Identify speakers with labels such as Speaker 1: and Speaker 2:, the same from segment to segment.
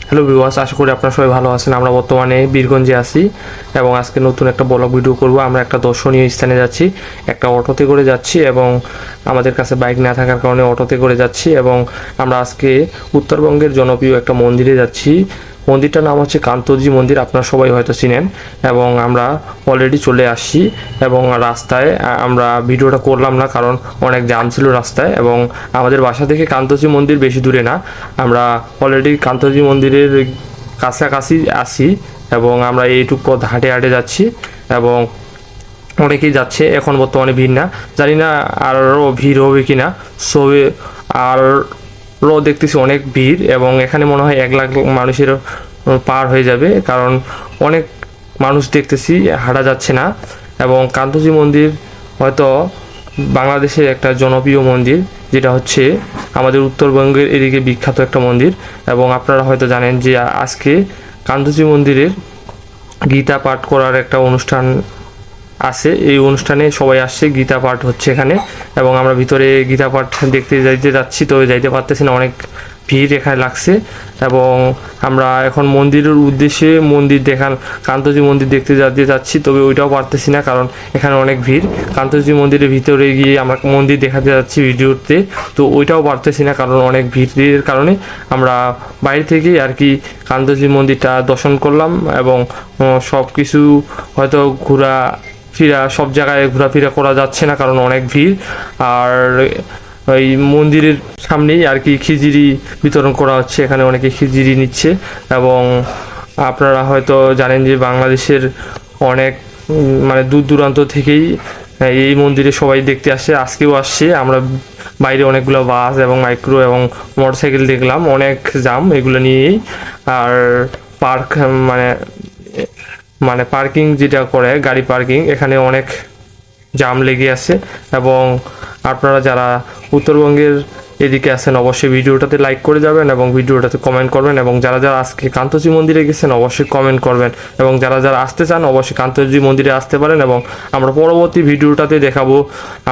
Speaker 1: Hello viewers, আশা করি আপনারা সবাই ভালো আছেন। আমরা বর্তমানে বীরগঞ্জে আছি এবং আজকে নতুন একটা ব্লগ ভিডিও করব। আমরা একটা দর্শনীয় স্থানে যাচ্ছি, একটা অটোতে করে যাচ্ছি এবং আমাদের কাছে বাইক না থাকার কারণে অটোতে করে যাচ্ছি এবং আমরা আজকে উত্তরবঙ্গের জনপ্রিয় একটা মন্দিরে যাচ্ছি। মন্দিরটার নাম হচ্ছে কান্তজি মন্দির, আপনারা সবাই হয়তো চিনেন এবং আমরা অলরেডি চলে আসছি এবং রাস্তায় আমরা ভিডিওটা করলাম না কারণ অনেক জ্যাম ছিল রাস্তায় এবং আমাদের বাসা থেকে কান্তজি মন্দির বেশি দূরে না। আমরা অলরেডি কান্তজি মন্দিরের কাছাকাছি আছি এবং আমরা এইটুকু পথ হাঁটে হাঁটে যাচ্ছি এবং অনেকেই যাচ্ছে। এখন বর্তমানে ভিড় না, জানি না আরও ভিড় হবে কি না। সবে আরও দেখতেছি অনেক ভিড় এবং এখানে মনে হয় 1 লাখ মানুষের পার হয়ে যাবে কারণ অনেক মানুষ দেখতেছি, হাঁটা যাচ্ছে না। এবং কান্তজি মন্দির হয়তো বাংলাদেশের একটা জনপ্রিয় মন্দির, যেটা হচ্ছে আমাদের উত্তরবঙ্গের এদিকে বিখ্যাত একটা মন্দির। এবং আপনারা হয়তো জানেন যে আজকে কান্তজি মন্দিরের গীতা পাঠ করার একটা অনুষ্ঠান আছে। এই অনুষ্ঠানে সবাই আসছে, গীতা পাঠ হচ্ছে এখানে এবং আমরা ভিতরে গীতা পাঠ দেখতে যাচ্ছি, তো যাইতে পারতেছি না, অনেক ভিড় এখানে লাগছে। এবং আমরা এখন মন্দিরের উদ্দেশ্যে মন্দির দেখান কান্তজি মন্দির দেখতে যাচ্ছি, তবে ওইটাও পারতেছি না কারণ এখানে অনেক ভিড়। কান্তজি মন্দিরের ভিতরে গিয়ে আমরা মন্দির দেখাতে যাচ্ছি ভিডিওতে, তো ওইটাও পারতেছি না কারণ অনেক ভিড়ের কারণে। আমরা বাইরে থেকেই আর কি কান্তজি মন্দিরটা দর্শন করলাম এবং সব কিছু হয়তো সব জায়গায় ঘোরাফেরা করা যাচ্ছে না কারণ অনেক ভিড়। আর ওই মন্দিরের সামনেই আর কি খিচুড়ি বিতরণ করা হচ্ছে, এখানে অনেকে খিচুড়ি নিচ্ছে। এবং আপনারা হয়তো জানেন যে বাংলাদেশের অনেক মানে দূর দূরান্ত থেকেই এই মন্দিরে সবাই দেখতে আসে, আজকেও আসছে। আমরা বাইরে অনেকগুলো বাস এবং মাইক্রো এবং মোটরসাইকেল দেখলাম, অনেক জাম এগুলো নিয়েই। আর পার্ক মানে পার্কিং যেটা করে গাড়ি পার্কিং, এখানে অনেক জাম লেগে আছে। এবং আপনারা যারা উত্তরবঙ্গের এদিকে আছেন অবশ্যই ভিডিওটাতে লাইক করে যাবেন এবং ভিডিওটাতে কমেন্ট করবেন। এবং যারা যারা আজকে কান্তজি মন্দিরে গেছেন অবশ্যই কমেন্ট করবেন এবং যারা যারা আসতে চান অবশ্যই কান্তজি মন্দিরে আসতে পারেন। এবং আমরা পরবর্তী ভিডিওটাতে দেখাবো,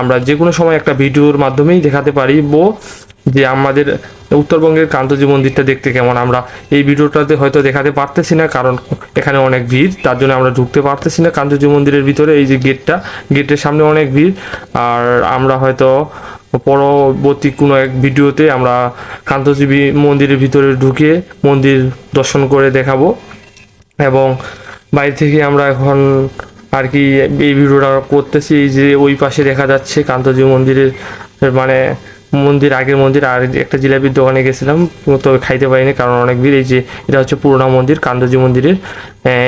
Speaker 1: আমরা যে কোনো সময় একটা ভিডিওর মাধ্যমেই দেখাতে পারিব যে আমাদের উত্তরবঙ্গের কান্তজি মন্দিরটা দেখতে কেমন। আমরা এই ভিডিওটাতে হয়তো দেখাতে পারতেছি না কারণ এখানে অনেক ভিড়, তার জন্য আমরা ঢুকতে পারতেছি না কান্তজি মন্দিরের ভিতরে। এই যে গেটের সামনে অনেক ভিড়। আর আমরা হয়তো পরবর্তী কোনো এক ভিডিওতে আমরা কান্তজি মন্দিরের ভিতরে ঢুকে মন্দির দর্শন করে দেখাবো। এবং বাইরে থেকে আমরা এখন আর কি এই ভিডিওটা করতেছি। এই যে ওই পাশে দেখা যাচ্ছে কান্তজি মন্দিরের মানে আগের মন্দির। আর একটা জিলাপির দোকানে গেছিলাম, তবে খাইতে পারিনি কারণ অনেক ভিড়। এই যে এটা হচ্ছে পুরোনো মন্দির কান্তজি মন্দিরের।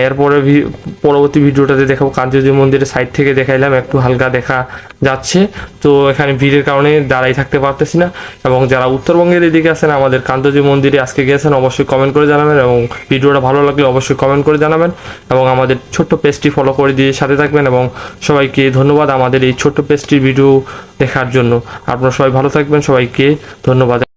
Speaker 1: এরপরে পরবর্তী ভিডিওটাতে দেখাবো কান্তজি মন্দিরের সাইড থেকে দেখাইলাম, একটু হালকা দেখা যাচ্ছে। তো এখানে ভিড়ের কারণে দাঁড়াই থাকতে পারতেছি না। এবং যারা উত্তরবঙ্গের এদিকে আছেন আমাদের কান্তজি মন্দিরে আজকে গেছেন অবশ্যই কমেন্ট করে জানাবেন এবং ভিডিওটা ভালো লাগলে অবশ্যই কমেন্ট করে জানাবেন এবং আমাদের ছোট্ট পেজটি ফলো করে দিয়ে সাথে থাকবেন। এবং সবাইকে ধন্যবাদ আমাদের এই ছোট্ট পেজটির ভিডিও দেখার জন্য। আপনারা সবাই ভালো থাকবেন, সবাইকে ধন্যবাদ।